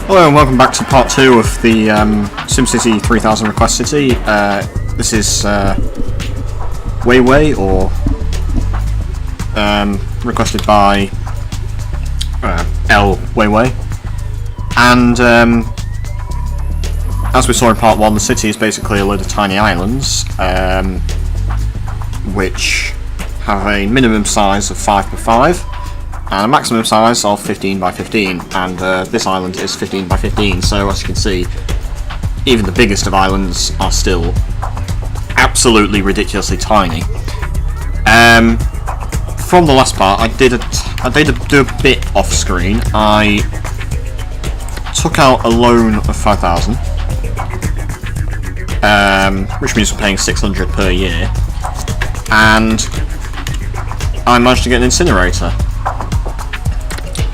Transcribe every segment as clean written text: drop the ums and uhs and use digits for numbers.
Hello and welcome back to part 2 of the SimCity 3000 Request City. This is Weiwei, or requested by Weiwei. And as we saw in part 1, the city is basically a load of tiny islands, which have a minimum size of 5x5. And a maximum size of 15x15, and this island is 15x15, so as you can see, even the biggest of islands are still absolutely ridiculously tiny. From the last part, I did do a bit off screen. I took out a loan of 5,000, which means we're paying 600 per year, and I managed to get an incinerator.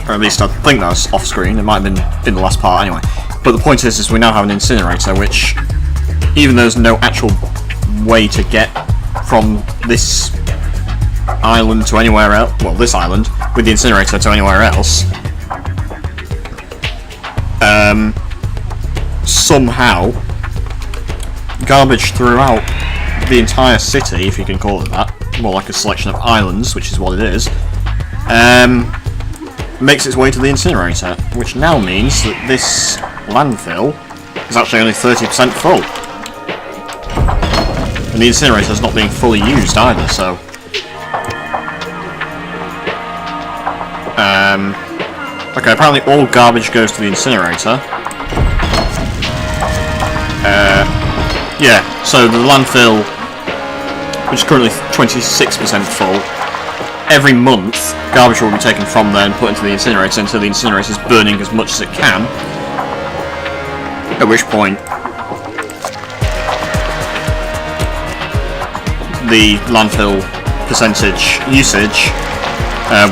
Or at least I think that was off screen, it might have been in the last part anyway. But the point is we now have an incinerator, which, even though there's no actual way to get from this island to anywhere else, well, this island, with the incinerator to anywhere else, somehow, garbage throughout the entire city, if you can call it that, more like a selection of islands, which is what it is, makes its way to the incinerator, which now means that this landfill is actually only 30% full. And the incinerator is not being fully used either, so... okay, apparently all garbage goes to the incinerator. Yeah, so the landfill, which is currently 26% full, every month, garbage will be taken from there and put into the incinerator until the incinerator is burning as much as it can. At which point, the landfill percentage usage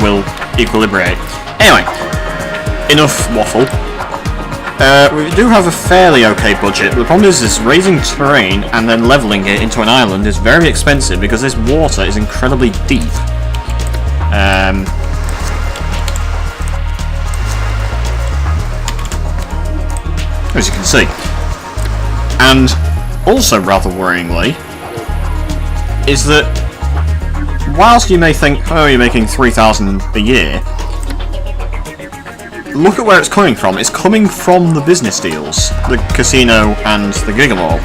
will equilibrate. Anyway, enough waffle. We do have a fairly okay budget. The problem is raising terrain and then levelling it into an island is very expensive because this water is incredibly deep. As you can see. And also rather worryingly is that whilst you may think, oh, you're making 3,000 a year, look at where it's coming from. It's coming from the business deals, the casino and the Gigamall,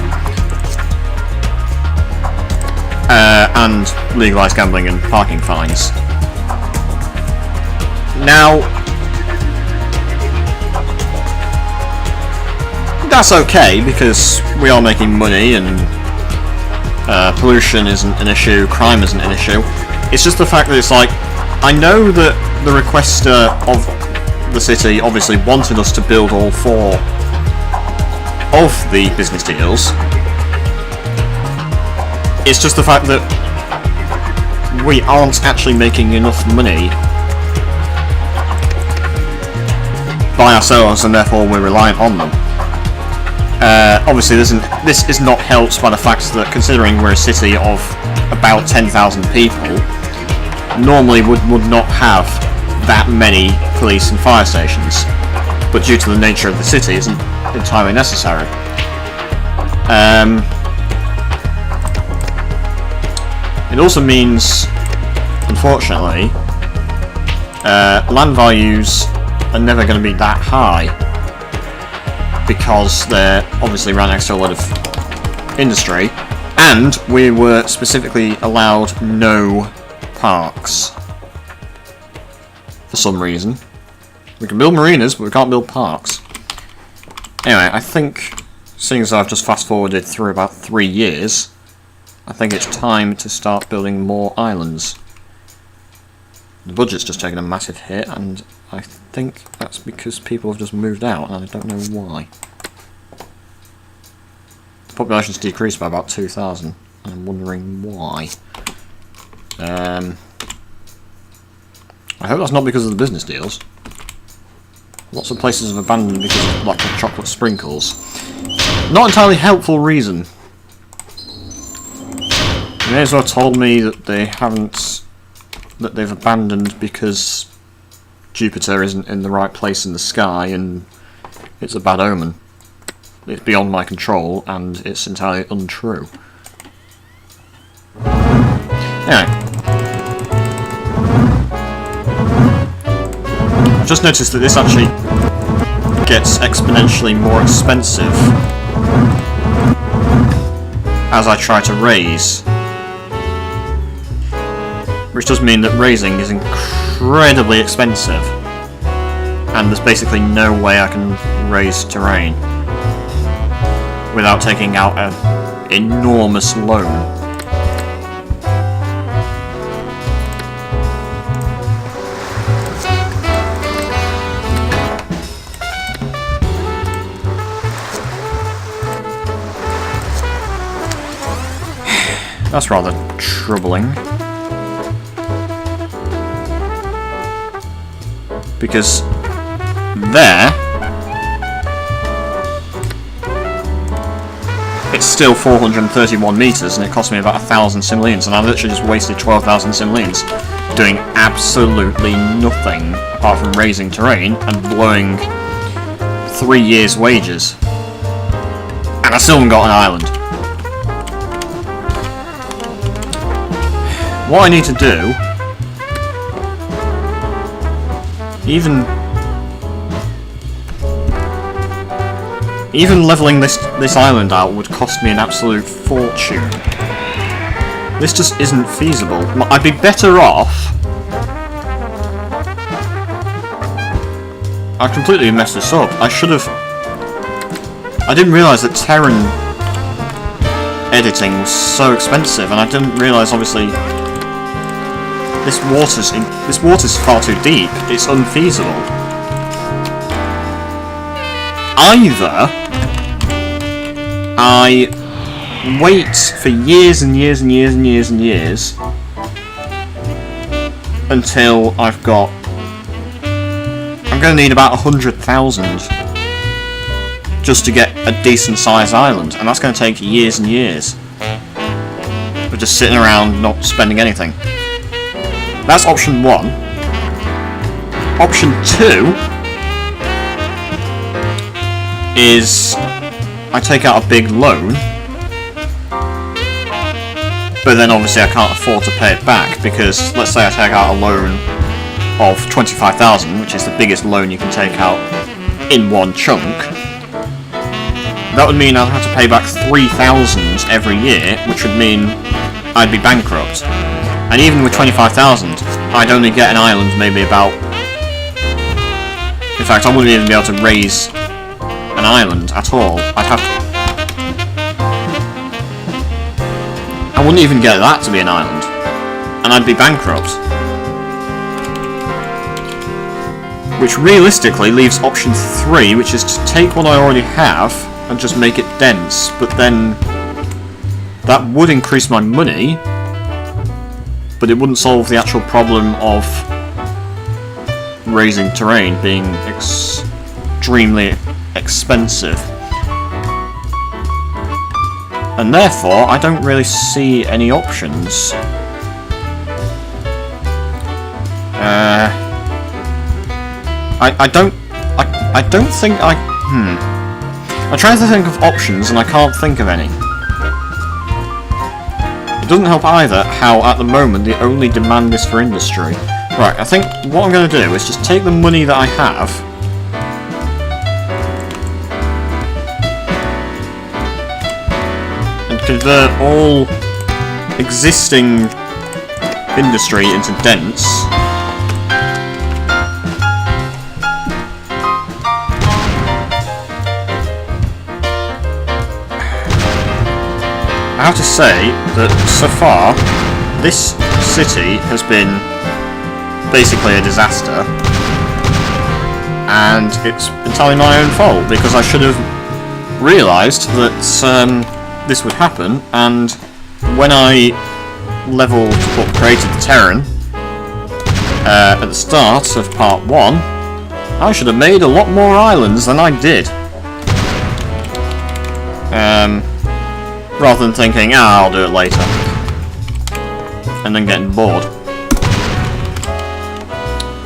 and legalised gambling and parking fines. Now, that's okay because we are making money and pollution isn't an issue, crime isn't an issue. It's just the fact that it's like, I know that the requester of the city obviously wanted us to build all 4 of the business deals. It's just the fact that we aren't actually making enough money by ourselves, and therefore we're reliant on them. Obviously, this is not helped by the fact that, considering we're a city of about 10,000 people, normally would not have that many police and fire stations, but due to the nature of the city, isn't entirely necessary. It also means, unfortunately, land values are never going to be that high because they're obviously right next to a lot of industry, and we were specifically allowed no parks for some reason. We can build marinas, but we can't build parks. Anyway, I think, seeing as I've just fast forwarded through about 3 years, I think it's time to start building more islands. The budget's just taken a massive hit, and I think that's because people have just moved out, and I don't know why. The population's decreased by about 2,000, and I'm wondering why. I hope that's not because of the business deals. Lots of places have abandoned because of lack of chocolate sprinkles. Not entirely helpful reason. You may as well have told me that they've abandoned because Jupiter isn't in the right place in the sky, and it's a bad omen. It's beyond my control, and it's entirely untrue. Anyway. I've just noticed that this actually gets exponentially more expensive as I try to raise. Which does mean that raising is incredibly expensive. And there's basically no way I can raise terrain without taking out an enormous loan. That's rather troubling. Because there, it's still 431 meters, and it cost me about 1,000 simoleons, and I literally just wasted 12,000 simoleons doing absolutely nothing apart from raising terrain and blowing 3 years' wages. And I still haven't got an island. What I need to do, even leveling this island out would cost me an absolute fortune. This just isn't feasible. I'd be better off. I completely messed this up. I didn't realise that Terran editing was so expensive, and I didn't realise, obviously, this water's far too deep. It's unfeasible. Either I wait for years and years and years and years and years until I've got... I'm going to need about 100,000 just to get a decent sized island, and that's going to take years and years of just sitting around not spending anything. That's option 1. Option 2 is I take out a big loan, but then obviously I can't afford to pay it back, because let's say I take out a loan of 25,000, which is the biggest loan you can take out in one chunk. That would mean I'd have to pay back 3,000 every year, which would mean I'd be bankrupt. And even with 25,000, I'd only get an island maybe about... In fact, I wouldn't even be able to raise an island at all. I'd have to... I wouldn't even get that to be an island. And I'd be bankrupt. Which realistically leaves option 3, which is to take what I already have and just make it dense. But then that would increase my money, but it wouldn't solve the actual problem of raising terrain being extremely expensive. And therefore, I don't really see any options. I don't think I'm trying to think of options and I can't think of any. It doesn't help either how, at the moment, the only demand is for industry. Right, I think what I'm going to do is just take the money that I have and convert all existing industry into dents. I have to say that so far, this city has been basically a disaster, and it's entirely my own fault, because I should have realised that this would happen, and when I created the Terran at the start of part 1, I should have made a lot more islands than I did. Rather than thinking, I'll do it later, and then getting bored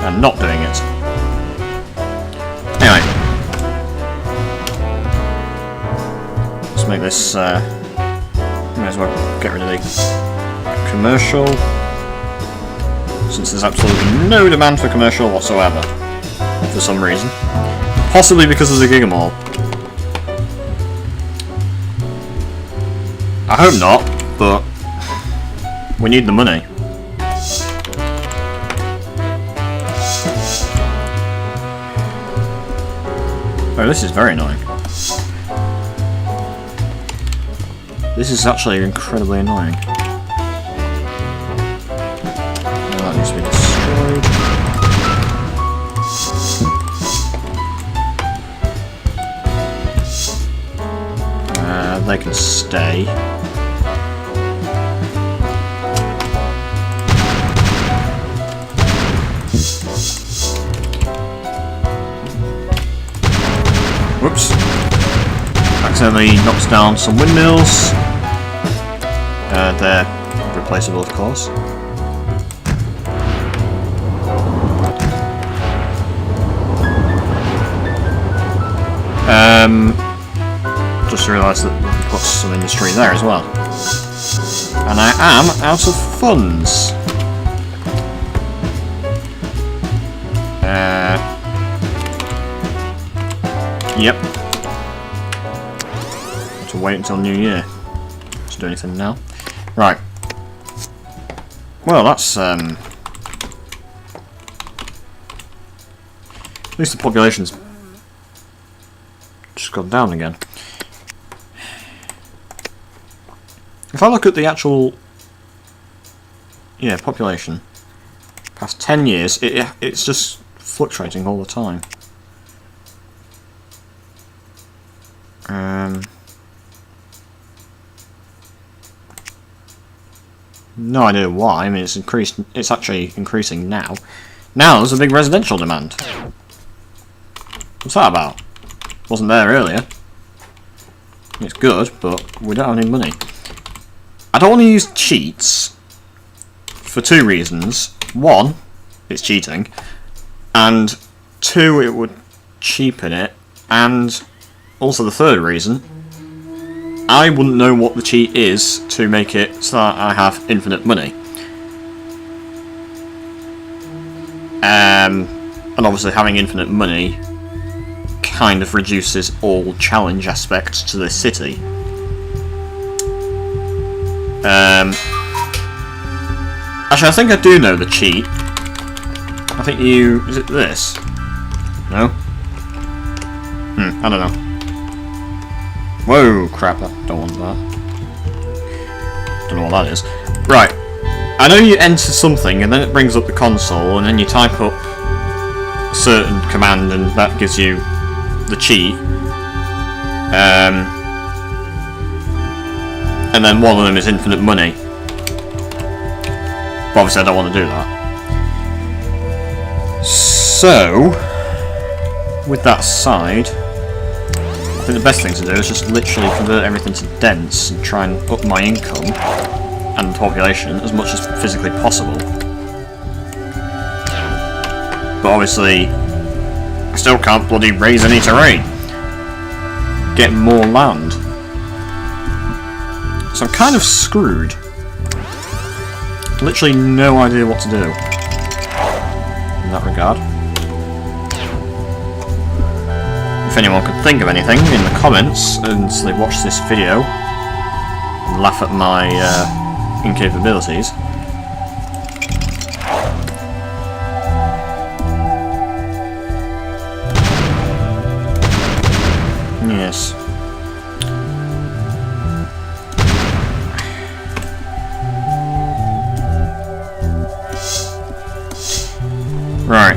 and not doing it. Anyway, make this, may as well get rid of the commercial, since there's absolutely no demand for commercial whatsoever, for some reason. Possibly because there's a Gigamall. I hope not, but we need the money. Oh, this is very annoying. This is actually incredibly annoying. That needs to be destroyed. They can stay. Whoops. Accidentally knocks down some windmills. They're replaceable, of course. Just realised that we put some industry there as well. And I am out of funds. Yep. Have to wait until New Year to do anything now. Right. Well, that's at least the population's just gone down again. If I look at the actual population past 10 years, it's just fluctuating all the time. No idea why. I mean, it's increased. It's actually increasing now. Now there's a big residential demand. What's that about? Wasn't there earlier. It's good, but we don't have any money. I don't want to use cheats for two reasons. One, it's cheating, and two, it would cheapen it, and also the third reason, I wouldn't know what the cheat is to make it so that I have infinite money. And obviously having infinite money kind of reduces all challenge aspects to this city. Actually, I think I do know the cheat. I think is it this? No? I don't know. Whoa, crap, I don't want that. Don't know what that is. Right. I know you enter something and then it brings up the console and then you type up a certain command and that gives you the cheat. And then one of them is infinite money. But obviously I don't want to do that. So, with that aside, I think the best thing to do is just literally convert everything to dense and try and up my income and population as much as physically possible. But obviously, I still can't bloody raise any terrain. Get more land. So I'm kind of screwed. Literally no idea what to do in that regard. If anyone could think of anything in the comments and they watch this video and laugh at my incapabilities. Yes. Right,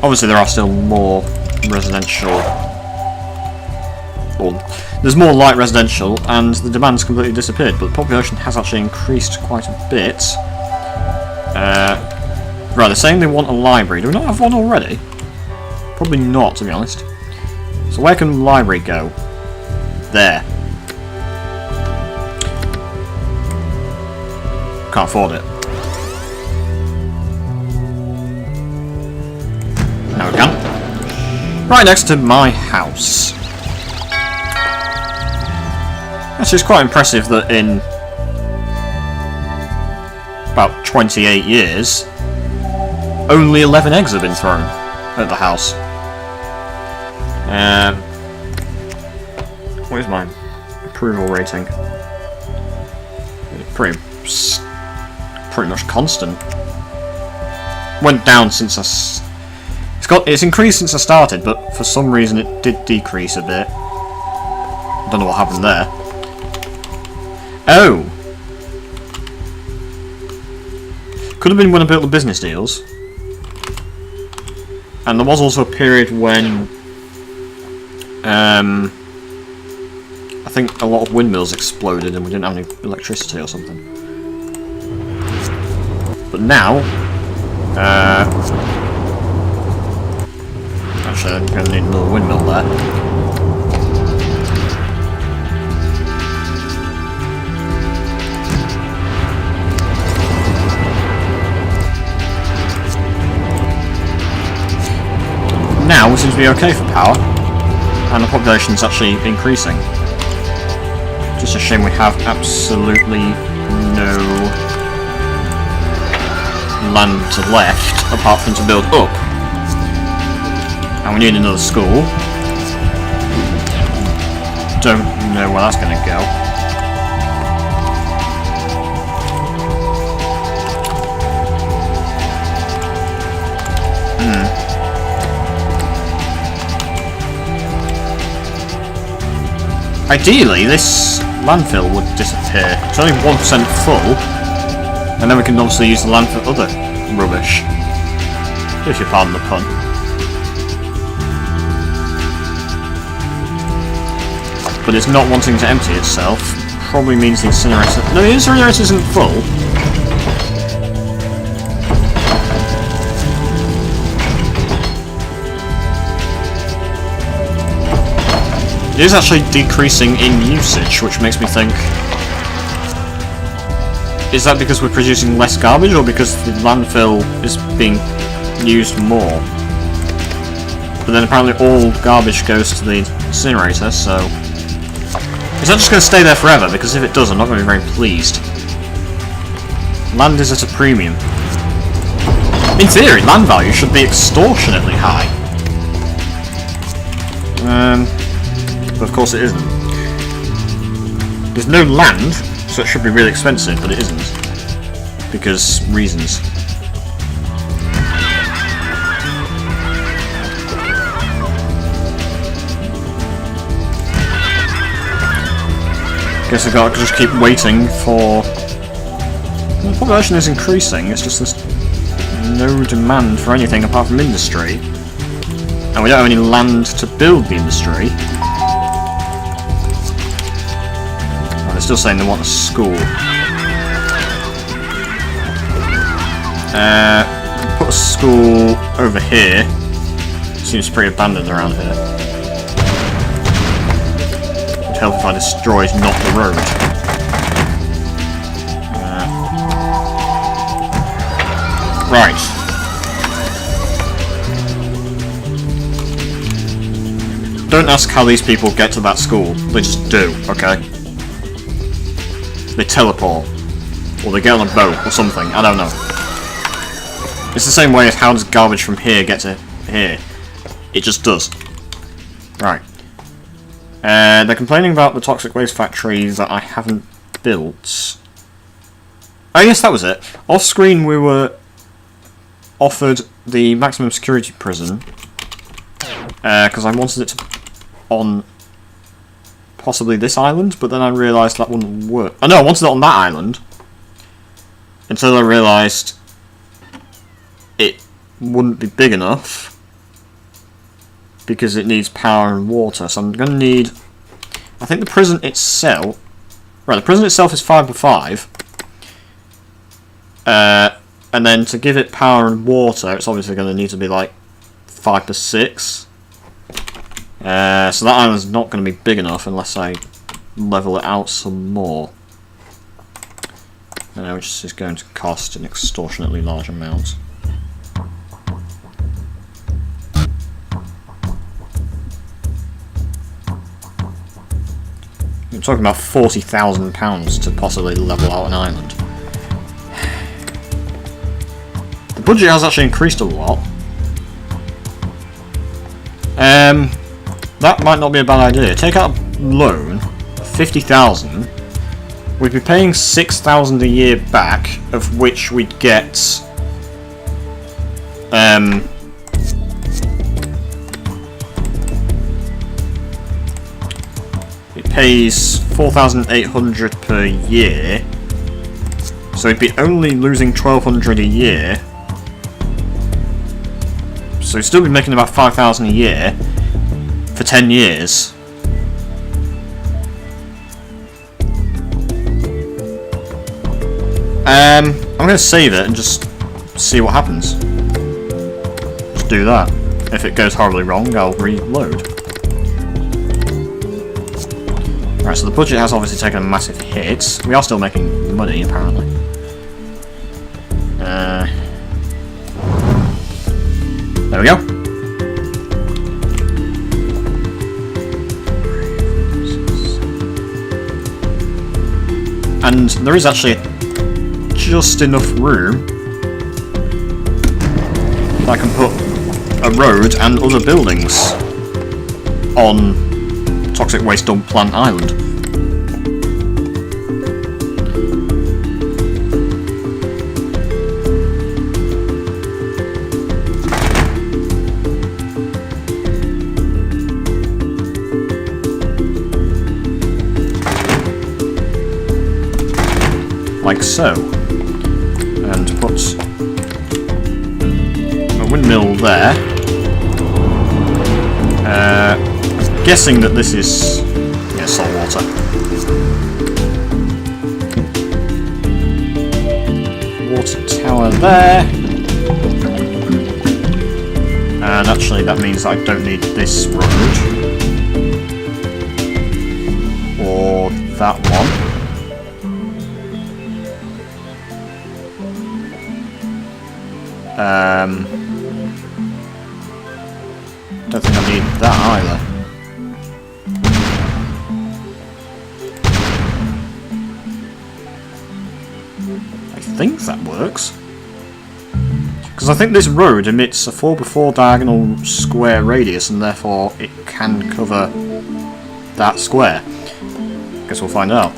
obviously there are still more residential, well, there's more light residential and the demand's completely disappeared, but the population has actually increased quite a bit. Right, they're saying they want a library. Do we not have one already? Probably not, to be honest. So where can the library go? There. Can't afford it. Now we can. Right next to my house. Actually, it's quite impressive that in about 28 years, only 11 eggs have been thrown at the house. What is my approval rating? Pretty much constant. Went down since it's increased since I started, but for some reason it did decrease a bit. Don't know what happened there. Oh! Could have been when I built the business deals. And there was also a period when I think a lot of windmills exploded and we didn't have any electricity or something. But now, actually I'm going to need another windmill there. Now we seem to be okay for power, and the population is actually increasing. Just a shame we have absolutely no land left apart from to build up. And we need another school. Don't know where that's going to go. Ideally, this landfill would disappear. It's only 1% full, and then we can obviously use the land for other rubbish. If you pardon the pun. But it's not wanting to empty itself. Probably means the incinerator... No, the incinerator isn't full. It is actually decreasing in usage, which makes me think... Is that because we're producing less garbage, or because the landfill is being used more? But then apparently all garbage goes to the incinerator, so... Is that just going to stay there forever? Because if it does, I'm not going to be very pleased. Land is at a premium. In theory, land value should be extortionately high. But of course it isn't. There's no land, so it should be really expensive, but it isn't. Because reasons. Guess I've got to just keep waiting for... The population is increasing, it's just there's no demand for anything apart from industry. And we don't have any land to build the industry. Oh, they're still saying they want a school. Put a school over here. Seems pretty abandoned around here. It'd help if I destroyed not the road. Right. Don't ask how these people get to that school. They just do, okay? They teleport. Or they get on a boat or something. I don't know. It's the same way as how does garbage from here get to here? It just does. Right. They're complaining about the toxic waste factory that I haven't built. Oh yes, that was it. Off screen we were offered the maximum security prison because I wanted it to on possibly this island, but then I realised that wouldn't work. Oh no, I wanted it on that island until I realised it wouldn't be big enough because it needs power and water. So I'm going to need... I think the prison itself... Right, the prison itself is 5x5. And then to give it power and water, it's obviously going to need to be like 5x6. So that island's not going to be big enough unless I level it out some more. Which is going to cost an extortionately large amount. We're talking about £40,000 to possibly level out an island. The budget has actually increased a lot. That might not be a bad idea. Take out a loan of 50,000. We'd be paying 6,000 a year back, of which we'd get it pays 4,800 per year, so we'd be only losing 1,200 a year. So we'd still be making about 5,000 a year for 10 years. I'm going to save it and just see what happens. Just do that. If it goes horribly wrong, I'll reload. Right, so the budget has obviously taken a massive hit. We are still making money, apparently. There we go. And there is actually just enough room that I can put a road and other buildings on Toxic Waste Dump Plant Island. Like so. And put a windmill there. I'm guessing that this is salt water. Water tower there. And actually that means that I don't need this road. Or that one. Don't think I need that either. I think that works. Because I think this road emits a 4x4 diagonal square radius and therefore it can cover that square. Guess we'll find out.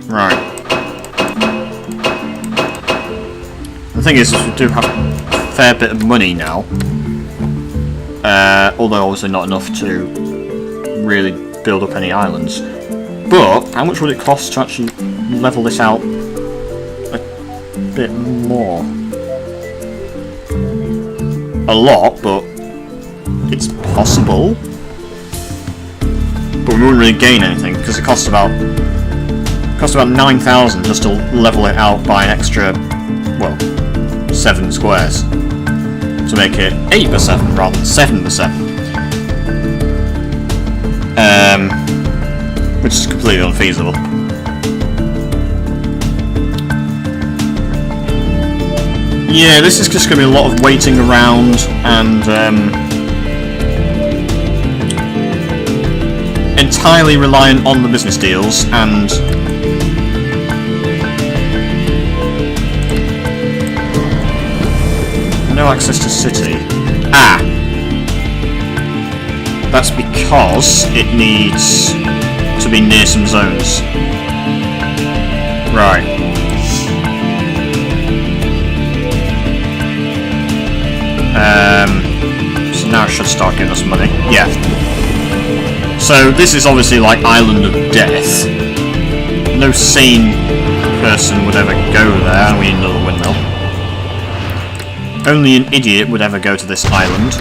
Right. The thing is we do have a fair bit of money now, although obviously not enough to really build up any islands. But how much would it cost to actually level this out a bit more? A lot, but it's possible. But we wouldn't really gain anything because it costs about 9,000 just to level it out by an extra, well, 7 squares to make it 8% rather than 7%, which is completely unfeasible. Yeah, this is just going to be a lot of waiting around and entirely reliant on the business deals and no access to city. Ah! That's because it needs to be near some zones. Right. So now it should start giving us money. Yeah. So this is obviously like Island of Death. No sane person would ever go there, and we need another windmill. Only an idiot would ever go to this island,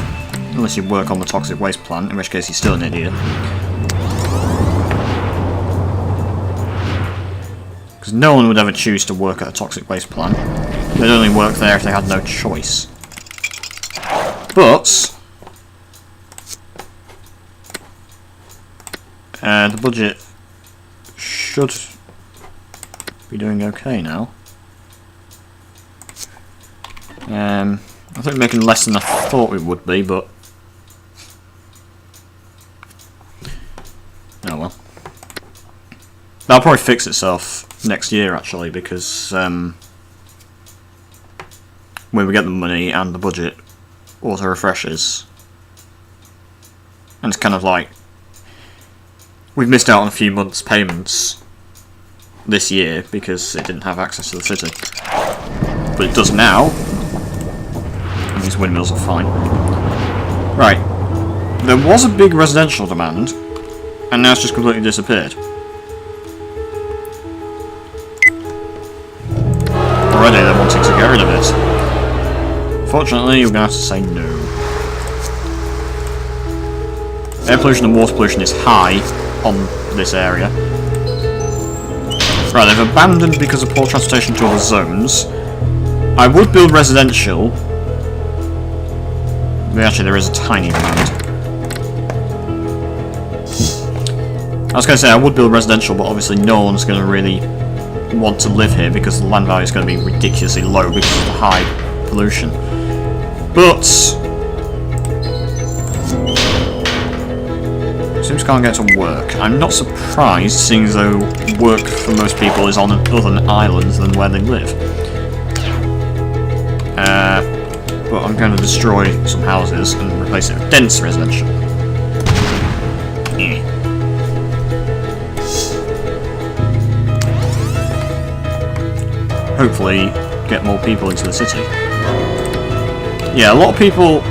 unless you work on the toxic waste plant, in which case he's still an idiot. Because no one would ever choose to work at a toxic waste plant. They'd only work there if they had no choice. But the budget should be doing okay now. I think we're making less than I thought we would be, but That'll probably fix itself next year, actually, because when we get the money and the budget auto-refreshes. And it's kind of like, we've missed out on a few months' payments this year because it didn't have access to the city. But it does now. And these windmills are fine. Right. There was a big residential demand, and now it's just completely disappeared. Already they're wanting to get rid of it. Fortunately, you're going to have to say no. Air pollution and water pollution is high on this area. Right, they've abandoned because of poor transportation to other zones. I would build residential. Actually, there is a tiny demand. I was going to say I would build residential, but obviously no one's going to really want to live here because the land value is going to be ridiculously low because of the high pollution. But Sims can't get to work. I'm not surprised, seeing as though work for most people is on other islands than where they live. But I'm going to destroy some houses and replace it with dense residential. Hopefully, get more people into the city. Yeah, a lot of people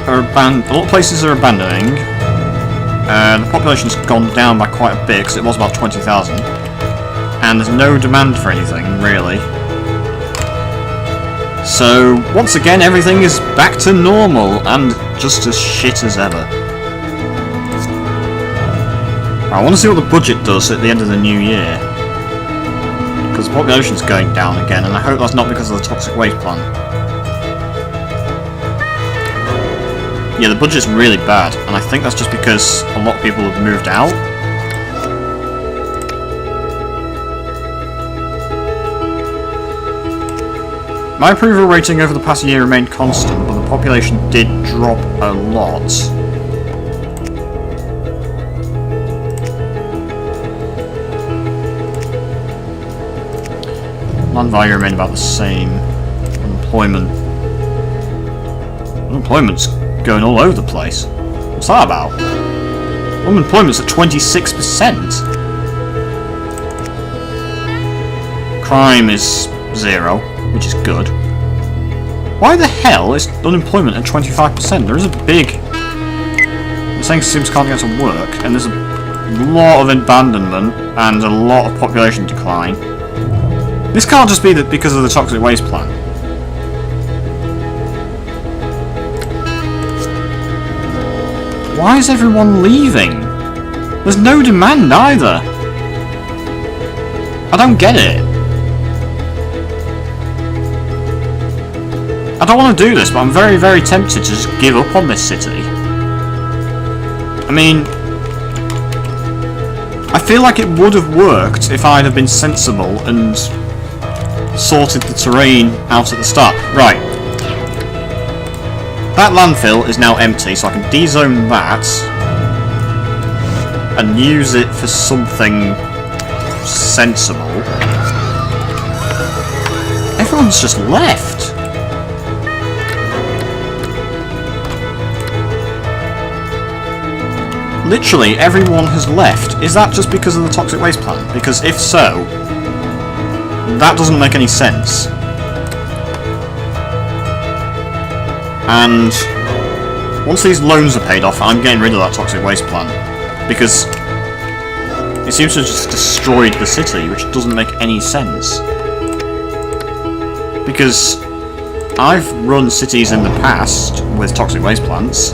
are a lot of places are abandoning. The population's gone down by quite a bit because it was about 20,000, and there's no demand for anything really. So once again, everything is back to normal and just as shit as ever. I want to see what the budget does at the end of the new year, because the population's going down again, and I hope that's not because of the toxic waste plant. Yeah, the budget's really bad, and I think that's just because a lot of people have moved out. My approval rating over the past year remained constant, but the population did drop a lot. Land value remained about the same. Unemployment's going all over the place. What's that about? Unemployment's at 26%. Crime is 0, which is good. Why the hell is unemployment at 25%? There is a big... I'm saying Sims can't get to work, and there's a lot of abandonment and a lot of population decline. This can't just be that because of the toxic waste plant. Why is everyone leaving? There's no demand either. I don't get it. I don't want to do this, but I'm very, very tempted to just give up on this city. I mean, I feel like it would have worked if I'd have been sensible and sorted the terrain out at the start. Right. That landfill is now empty, so I can dezone that and use it for something sensible. Everyone's just left. Literally, everyone has left. Is that just because of the toxic waste plant? Because if so, that doesn't make any sense. And once these loans are paid off, I'm getting rid of that toxic waste plant. Because it seems to have just destroyed the city, which doesn't make any sense. Because I've run cities in the past with toxic waste plants,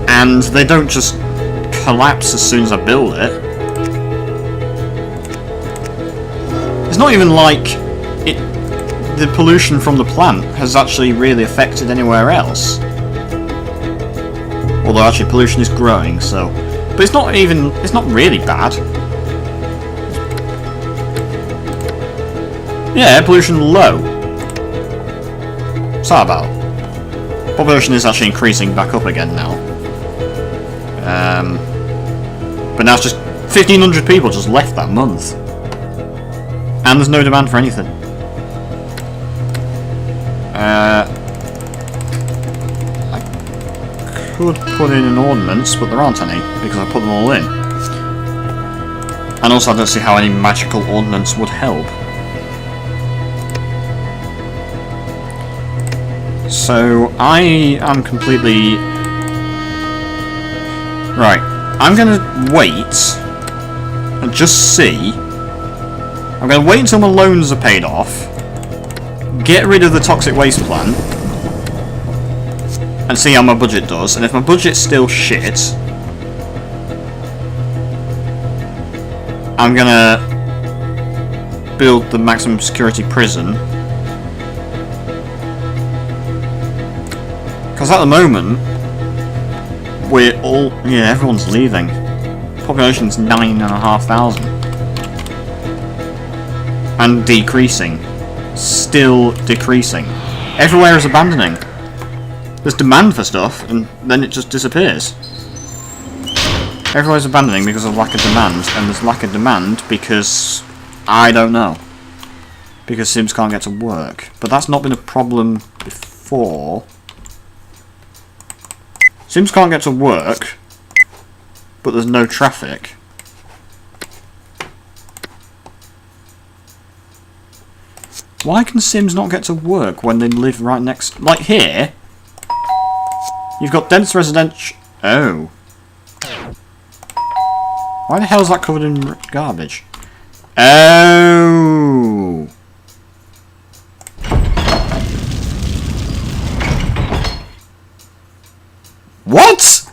and they don't just collapse as soon as I build it. It's not even like the pollution from the plant has actually really affected anywhere else. Although actually pollution is growing, so... But it's not really bad. Yeah, air pollution low. What's that about? Population is actually increasing back up again now. But now it's just 1,500 people just left that month. And there's no demand for anything. I could put in an ordnance, but there aren't any, because I put them all in. And also I don't see how any magical ordnance would help. So I am completely... Right, I'm gonna wait and just see. I'm gonna wait until my loans are paid off, get rid of the toxic waste plant, and see how my budget does. And if my budget's still shit, I'm gonna build the maximum security prison. Because at the moment, we're all... yeah, everyone's leaving. Population's 9,500. And decreasing. Still decreasing. Everywhere is abandoning. There's demand for stuff, and then it just disappears. Everywhere's abandoning because of lack of demand, and there's lack of demand because... I don't know. Because Sims can't get to work. But that's not been a problem before. Sims can't get to work, but there's no traffic. Why can Sims not get to work when they live right next... like here? You've got dense residential... oh. Why the hell is that covered in garbage? Oh. What?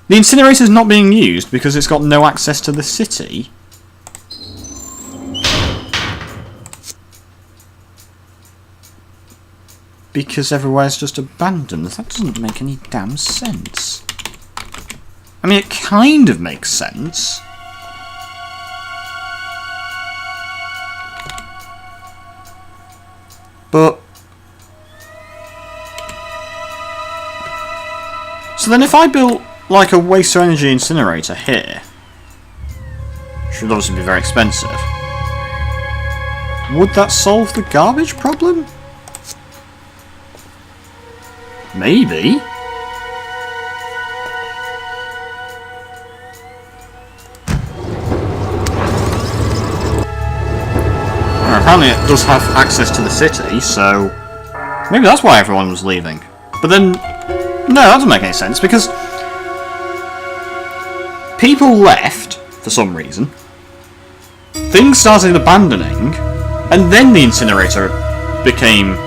The incinerator's not being used because it's got no access to the city? Because everywhere's just abandoned. That doesn't make any damn sense. I mean, it kind of makes sense. But... so then if I built, like, a waste-to-energy incinerator here, which would obviously be very expensive, would that solve the garbage problem? Maybe. Well, apparently it does have access to the city, so maybe that's why everyone was leaving. But then, no, that doesn't make any sense, because people left for some reason, things started abandoning, and then the incinerator became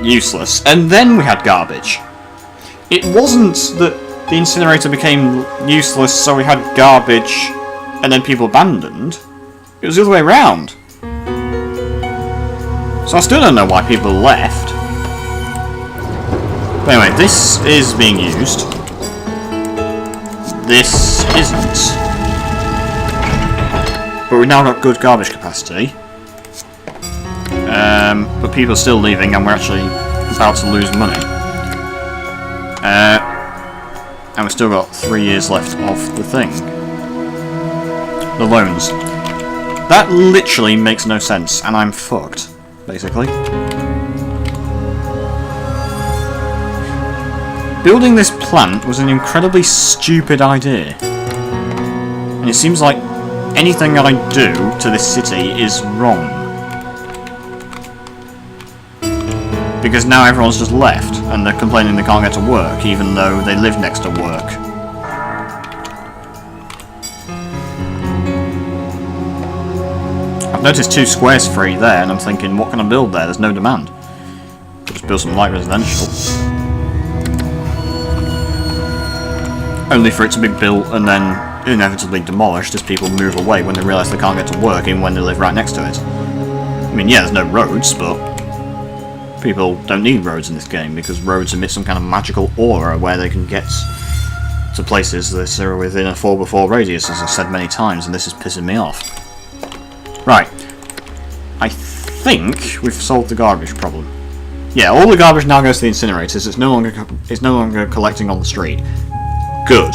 useless, and then we had garbage. It wasn't that the incinerator became useless so we had garbage and then people abandoned. It was the other way around. So I still don't know why people left. But anyway, this is being used. This isn't. But we've now got good garbage capacity. But people are still leaving and we're actually about to lose money. And we've still got 3 years left of the thing. The loans. That literally makes no sense, and I'm fucked, basically. Building this plant was an incredibly stupid idea. And it seems like anything I do to this city is wrong. Because now everyone's just left, and they're complaining they can't get to work, even though they live next to work. I've noticed 2 squares free there, and I'm thinking, what can I build there? There's no demand. I'll just build some light residential. Only for it to be built and then inevitably demolished as people move away when they realise they can't get to work, even when they live right next to it. I mean, yeah, there's no roads, but people don't need roads in this game because roads emit some kind of magical aura where they can get to places that are within a 4x4 radius, as I've said many times, and this is pissing me off. Right. I think we've solved the garbage problem. Yeah, all the garbage now goes to the incinerators. It's no longer collecting on the street. Good.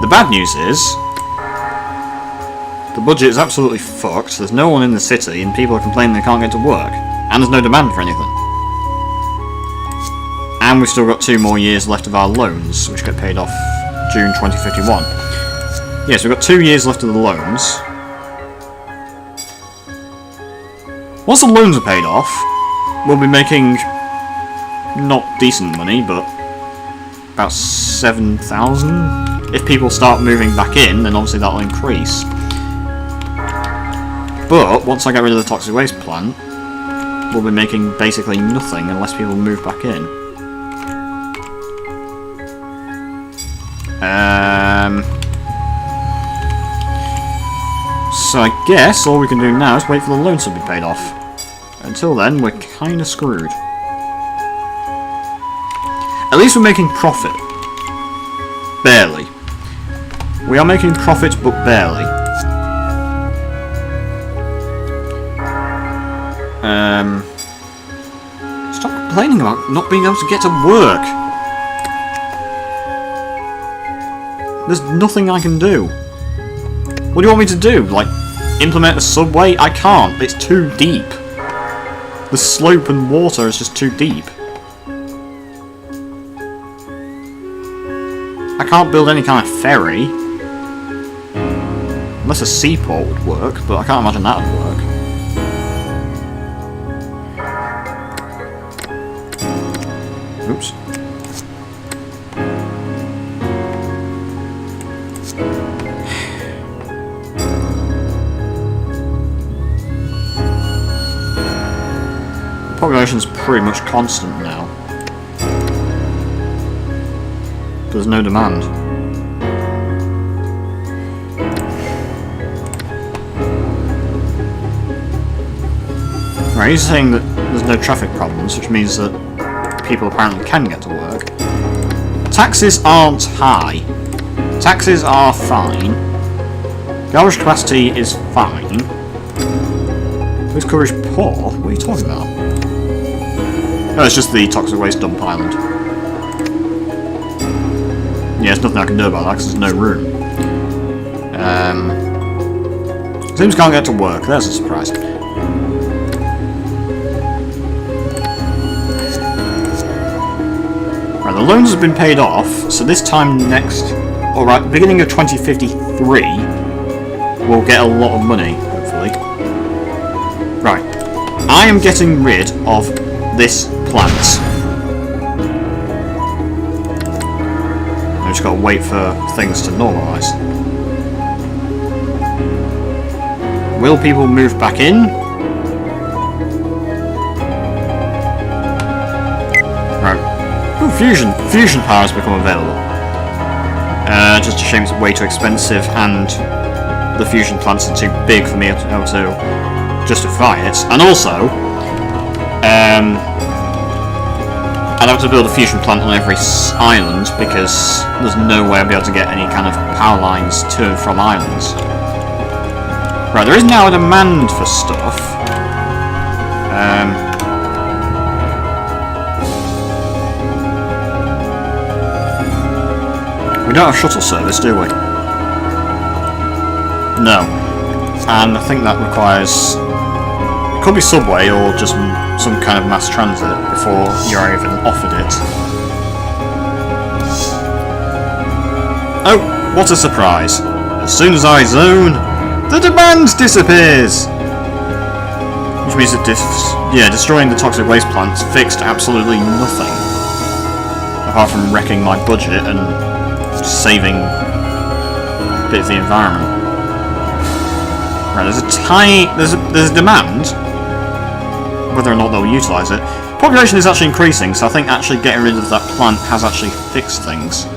The bad news is the budget is absolutely fucked. There's no one in the city, and people are complaining they can't get to work, and there's no demand for anything. And we've still got 2 more years left of our loans, which get paid off June 2051. Yes, we've got 2 years left of the loans. Once the loans are paid off, we'll be making not decent money, but about 7,000. If people start moving back in, then obviously that'll increase. But once I get rid of the toxic waste plant, we'll be making basically nothing unless people move back in. So I guess all we can do now is wait for the loans to be paid off. Until then, we're kinda screwed. At least we're making profit. Barely. We are making profit, but barely. Stop complaining about not being able to get to work. There's nothing I can do. What do you want me to do? Like, implement a subway? I can't. It's too deep. The slope and water is just too deep. I can't build any kind of ferry. Unless a seaport would work, but I can't imagine that would work. Oops. Population's pretty much constant now. There's no demand. Right, he's saying that there's no traffic problems, which means that people apparently can get to work. Taxes aren't high. Taxes are fine. Garage capacity is fine. Who's coverage poor? What are you talking about? No, it's just the toxic waste dump island. Yeah, there's nothing I can do about that because there's no room. Sims can't get to work. There's a surprise. Right, the loans have been paid off, so this time next... Alright, beginning of 2053, we'll get a lot of money, hopefully. Right. I am getting rid of this plant. I've just got to wait for things to normalise. Will people move back in? Right. Ooh, fusion power has become available. Just a shame it's way too expensive, and the fusion plants are too big for me to be able to justify it. And also, I'd have to build a fusion plant on every island, because there's no way I'd be able to get any kind of power lines to and from islands. Right, there is now a demand for stuff. We don't have shuttle service, do we? No. And I think that requires... It could be subway or just some kind of mass transit before you're even offered it. Oh, what a surprise. As soon as I zone, the demand disappears! Which means that destroying the toxic waste plants fixed absolutely nothing. Apart from wrecking my budget and saving a bit of the environment. Right, there's a demand. Whether or not they'll utilise it. Population is actually increasing, so I think actually getting rid of that plant has actually fixed things.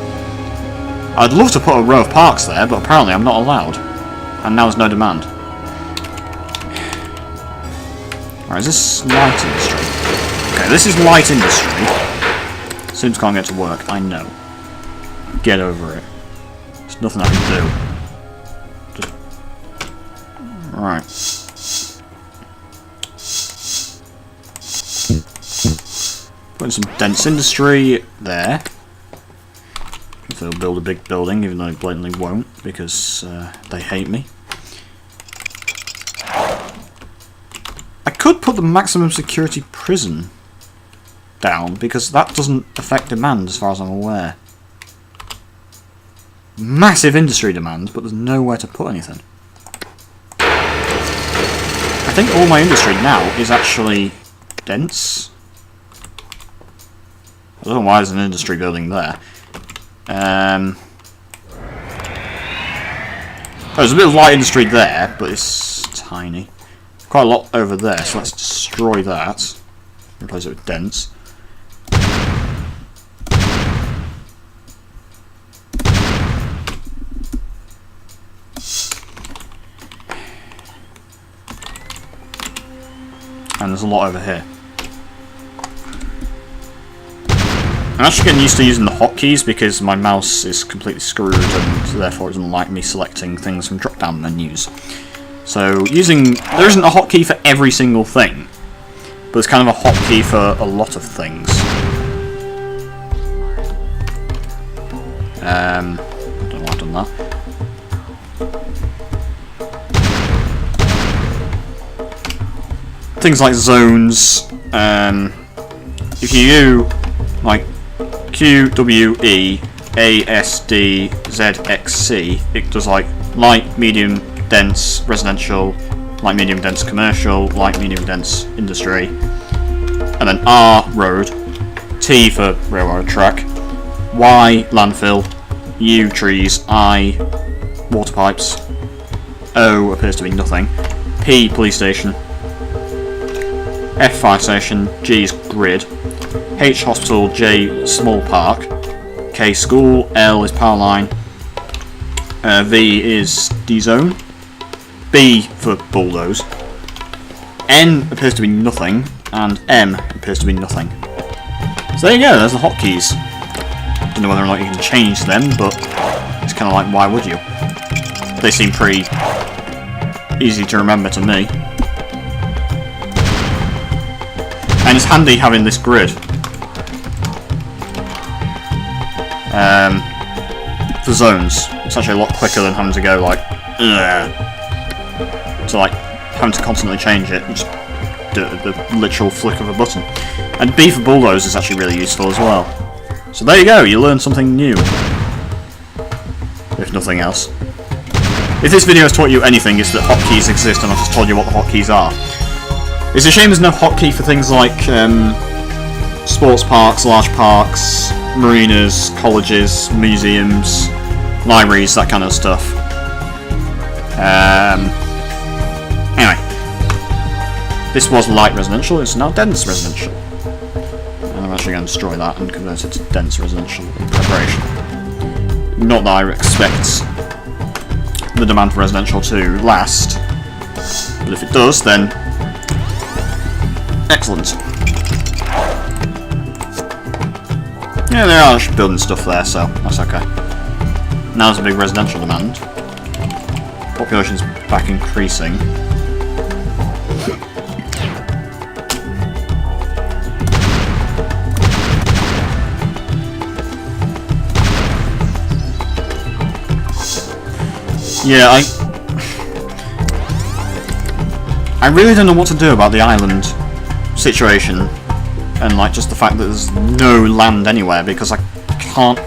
I'd love to put a row of parks there, but apparently I'm not allowed. And now there's no demand. Right, is this light industry? Okay, this is light industry. Sims can't get to work, I know. Get over it. There's nothing I can do. Just... Right. Putting some dense industry there. they'll build a big building, even though they blatantly won't, because they hate me. I could put the maximum security prison down, because that doesn't affect demand as far as I'm aware. Massive industry demand, but there's nowhere to put anything. I think all my industry now is actually dense. I don't know why there's an industry building there. Oh, there's a bit of light industry there, but it's tiny. Quite a lot over there, so let's destroy that. Replace it with dense. And there's a lot over here. I'm actually getting used to using the hotkeys because my mouse is completely screwed and therefore it doesn't like me selecting things from drop-down menus. So there isn't a hotkey for every single thing, but there's kind of a hotkey for a lot of things. I don't know why I've done that. Things like zones, if you do like Q, W, E, A, S, D, Z, X, C, it does like light, medium, dense, residential, light, medium, dense, commercial, light, medium, dense, industry, and then R, road, T for railroad track, Y, landfill, U, trees, I, water pipes, O appears to be nothing, P, police station, F, fire station, G is grid, H, hospital, J, small park, K, school, L is power line, V is D-zone, B for bulldoze, N appears to be nothing, and M appears to be nothing. So there you go, there's the hotkeys. Don't know whether or not you can change them, but it's kind of like, why would you? They seem pretty easy to remember to me. And it's handy having this grid. For zones. It's actually a lot quicker than having to go like, to like having to constantly change it. You just do it with the literal flick of a button. And B for bulldoze is actually really useful as well. So there you go, you learned something new. If nothing else. If this video has taught you anything, it's that hotkeys exist and I've just told you what the hotkeys are. It's a shame there's no hotkey for things like sports parks, large parks, marinas, colleges, museums, libraries, that kind of stuff. Anyway, this was light residential, it's now dense residential. And I'm actually going to destroy that and convert it to dense residential in preparation. Not that I expect the demand for residential to last, but if it does, then excellent. Yeah, they are just building stuff there, so that's okay. Now there's a big residential demand. Population's back increasing. Yeah, I really don't know what to do about the island situation, and like just the fact that there's no land anywhere because I can't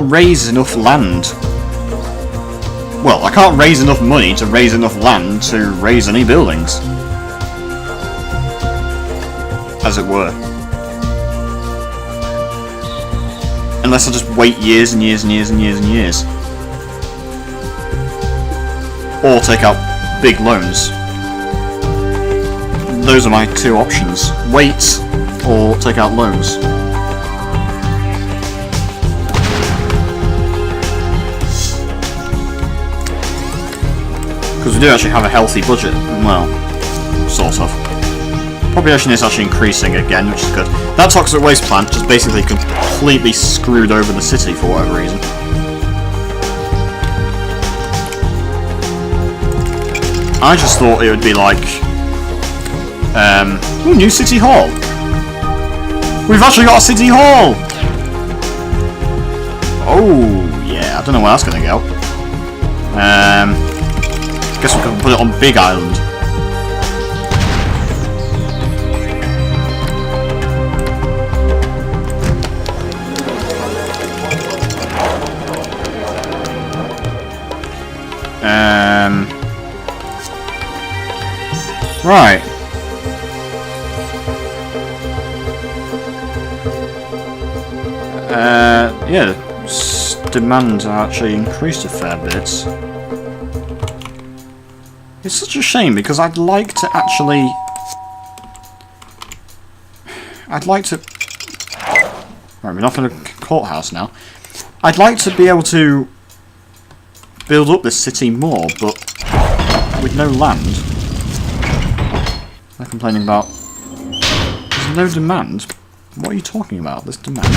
raise enough land. Well, I can't raise enough money to raise enough land to raise any buildings, as it were. Unless I just wait years and years and years and years and years. Or take out big loans. Those are my two options. Wait, or take out loans. Because we do actually have a healthy budget. Well, sort of. Population is actually increasing again, which is good. That toxic waste plant just basically completely screwed over the city for whatever reason. I just thought it would be like, ooh, new city hall. We've actually got a city hall. Oh, yeah, I don't know where that's going to go. Guess we can put it on Big Island. Right. Yeah, demand actually increased a fair bit. It's such a shame because I'd like to actually... Right, we're off in a courthouse now. I'd like to be able to build up this city more, but with no land. They're complaining about... There's no demand. What are you talking about? There's demand.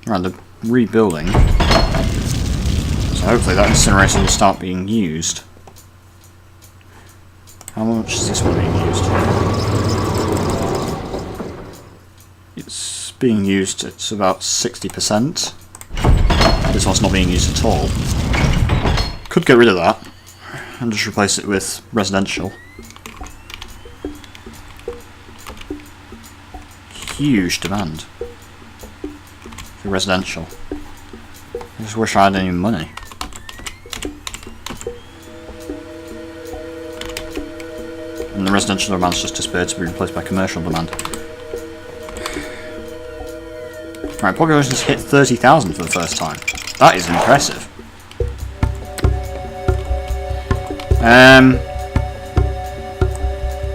Right, they're rebuilding. So hopefully that incinerator will start being used. How much is this one being used? It's being used, it's about 60%. This one's not being used at all. Could get rid of that and just replace it with residential. Huge demand for residential. I just wish I had any money. And the residential demand's just disappeared to be replaced by commercial demand. Right, population's hit 30,000 for the first time. That is impressive.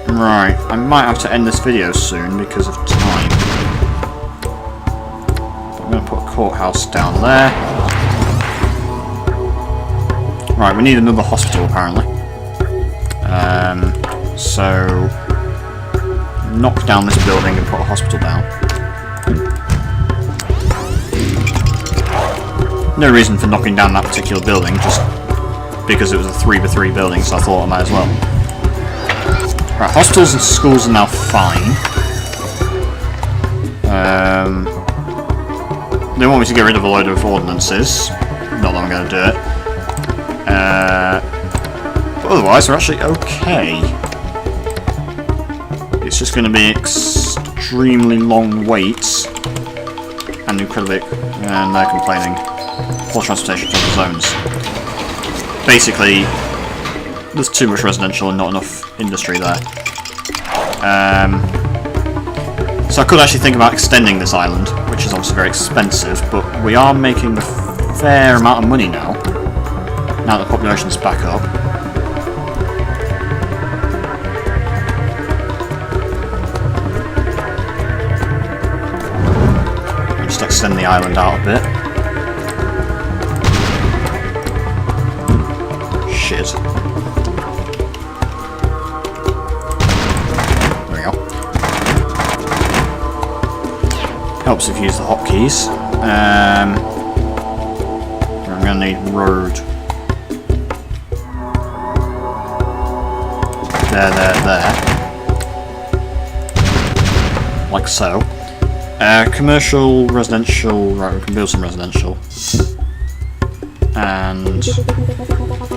Right, I might have to end this video soon because of time. But I'm going to put a courthouse down there. Right, we need another hospital apparently. So knock down this building and put a hospital down. No reason for knocking down that particular building, just because it was a 3x3 building, so I thought I might as well. Right, hospitals and schools are now fine. They want me to get rid of a load of ordinances. Not that I'm going to do it. But otherwise, they're actually okay. It's just going to be extremely long waits and incredibly... and they're complaining. Poor transportation to the zones. Basically, there's too much residential and not enough industry there. So I could actually think about extending this island, which is obviously very expensive, but we are making a fair amount of money now. Now that the population's back up. I'll just extend the island out a bit. Shit. There we go. Helps if you use the hotkeys. I'm going to need road. There. Like so. Commercial, residential, right, we can build some residential. And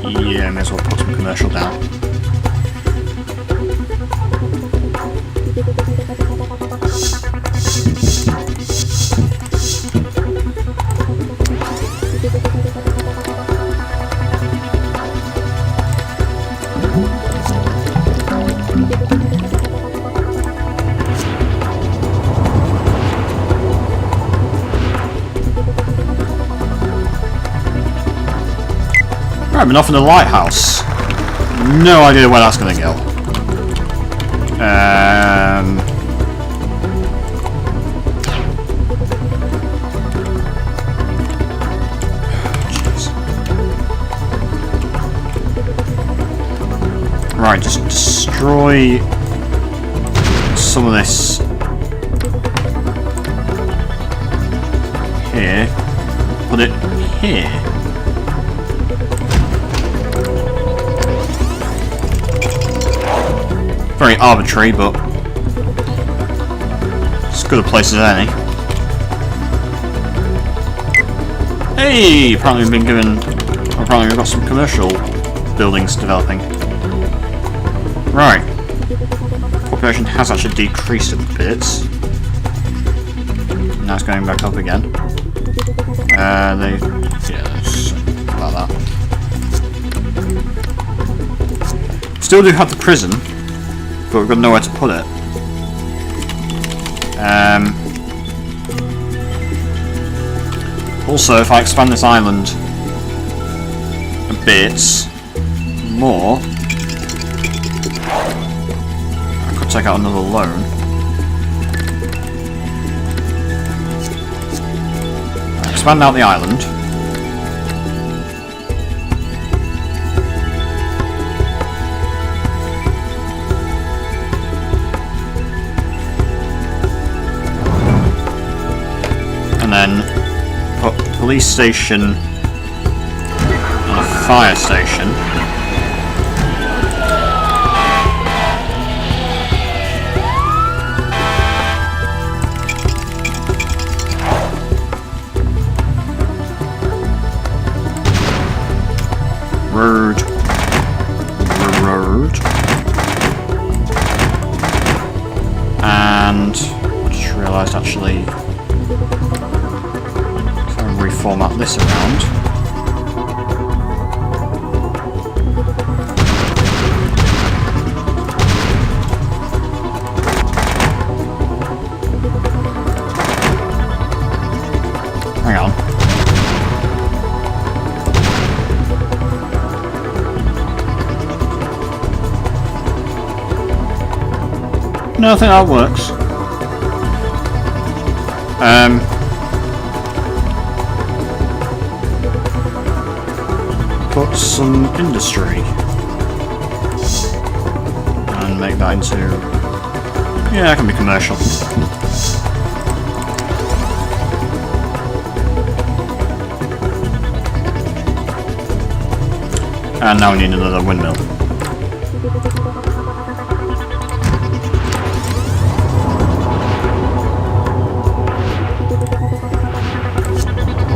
yeah, may as well put some commercial down. Right, I've been off in the lighthouse. No idea where that's going to go. Jeez. Right, just destroy some of this here. Put it here. Very arbitrary, but good a place as any. Hey! Apparently we've been given... Apparently we've got some commercial buildings developing. Right. Population has actually decreased a bit. Now it's going back up again. Yeah, about that. Still do have the prison, but we've got nowhere to put it. Also, if I expand this island a bit more, I could take out another loan. Expand out the island. And then put police station and a fire station. Road. And I just realised actually if I reformat this around. Hang on. No, I think that works. Put some industry and make that into... Yeah, it can be commercial. And now we need another windmill.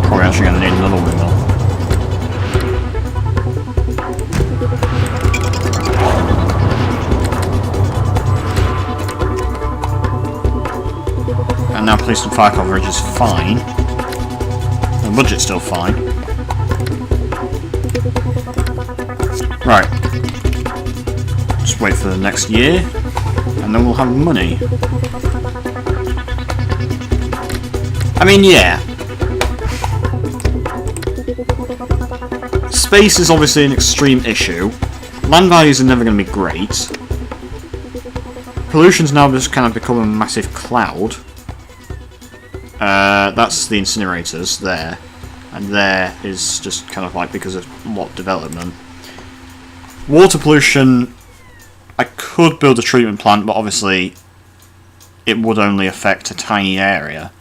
Probably actually going to need another windmill. And now police and fire coverage is fine. The budget's still fine. Right. Just wait for the next year, and then we'll have money. I mean, yeah. Space is obviously an extreme issue. Land values are never going to be great. Pollution's now just kind of become a massive cloud. That's the incinerators there. And there is just kind of like because of what development. Water pollution, I could build a treatment plant, but obviously it would only affect a tiny area.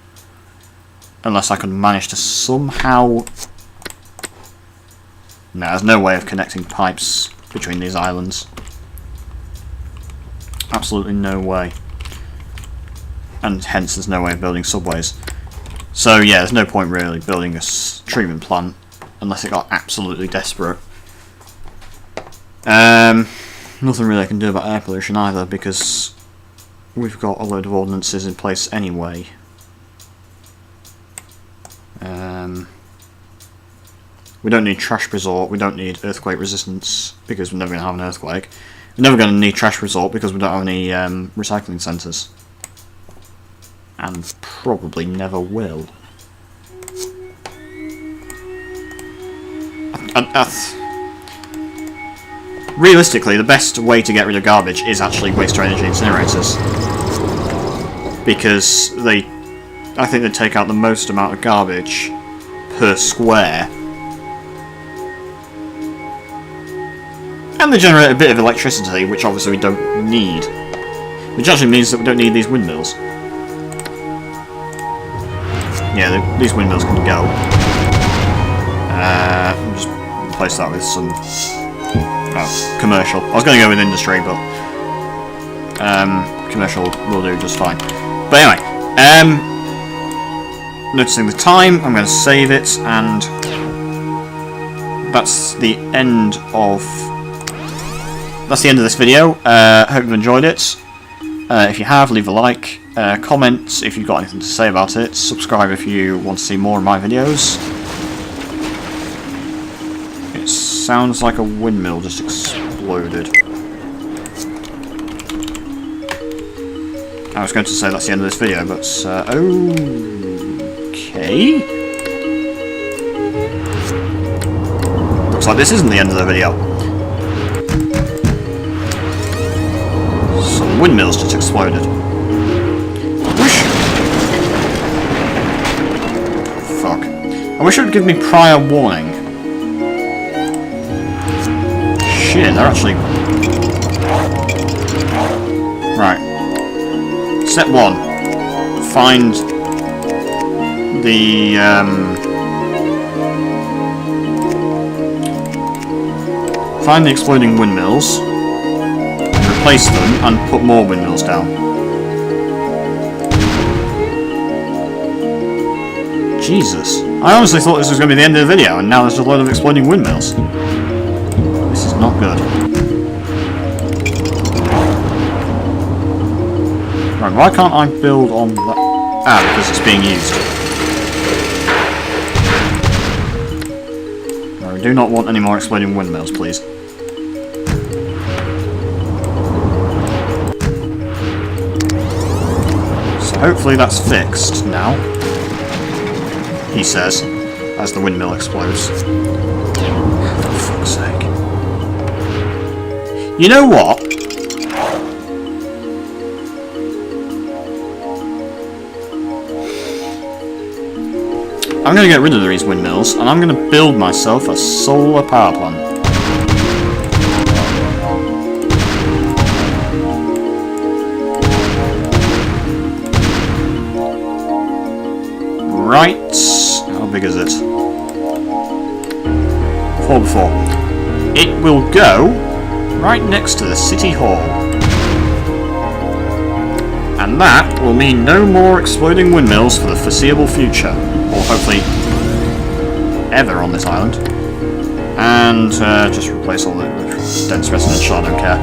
Unless I could manage to somehow... No, there's no way of connecting pipes between these islands. Absolutely no way. And hence there's no way of building subways. So yeah, there's no point really building a treatment plant unless it got absolutely desperate. Nothing really I can do about air pollution either because we've got a load of ordinances in place anyway. We don't need trash resort, we don't need earthquake resistance because we're never going to have an earthquake. We're never going to need trash resort because we don't have any recycling centres. And probably never will. Realistically, the best way to get rid of garbage is actually waste-to-energy incinerators. Because I think they take out the most amount of garbage per square. And they generate a bit of electricity, which obviously we don't need. Which actually means that we don't need these windmills. Yeah, these windmills can go. I'll just replace that with some commercial. I was going to go with industry, but commercial will do just fine. But anyway, Noticing the time, I'm going to save it, and that's the end of this video. Hope you've enjoyed it. If you have, leave a like, comment if you've got anything to say about it, subscribe if you want to see more of my videos. It sounds like a windmill just exploded. I was going to say that's the end of this video, but okay. Looks like this isn't the end of the video. Some windmills just exploded. Fuck. I wish it would give me prior warning. Shit, they're actually... Right. Step 1. Find the exploding windmills, replace them, and put more windmills down. Jesus. I honestly thought this was going to be the end of the video, and now there's a load of exploding windmills. This is not good. Right, why can't I build on that? Ah, because it's being used. No, we do not want any more exploding windmills, please. So hopefully that's fixed now, he says, as the windmill explodes. For fuck's sake. You know what? I'm going to get rid of these windmills, and I'm going to build myself a solar power plant. Right, how big is it? 4x4. It will go right next to the City Hall. And that will mean no more exploding windmills for the foreseeable future. Or hopefully ever on this island. And just replace all the dense residential, I don't care.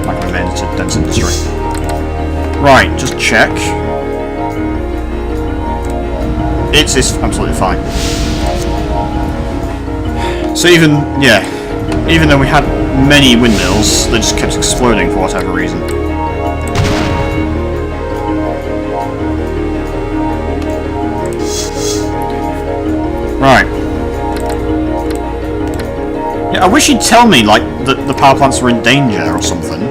Like we made it to dense industry. Right, just check. It's absolutely fine. So even though we had many windmills, they just kept exploding for whatever reason. Right. Yeah, I wish he'd tell me, like, that the power plants were in danger or something.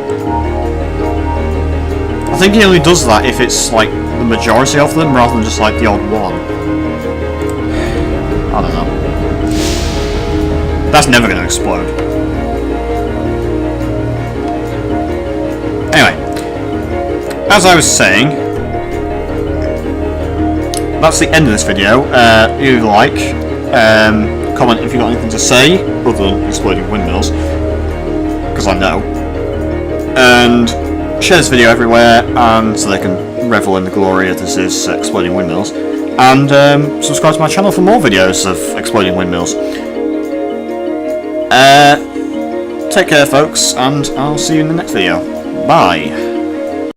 I think he only does that if it's, like, the majority of them, rather than just, like, the odd one. I don't know. That's never going to explode. Anyway. As I was saying, that's the end of this video. Leave a like, comment if you've got anything to say, other than exploding windmills, because I know, and share this video everywhere, and so they can revel in the glory of this is exploding windmills, and subscribe to my channel for more videos of exploding windmills. Take care, folks, and I'll see you in the next video. Bye.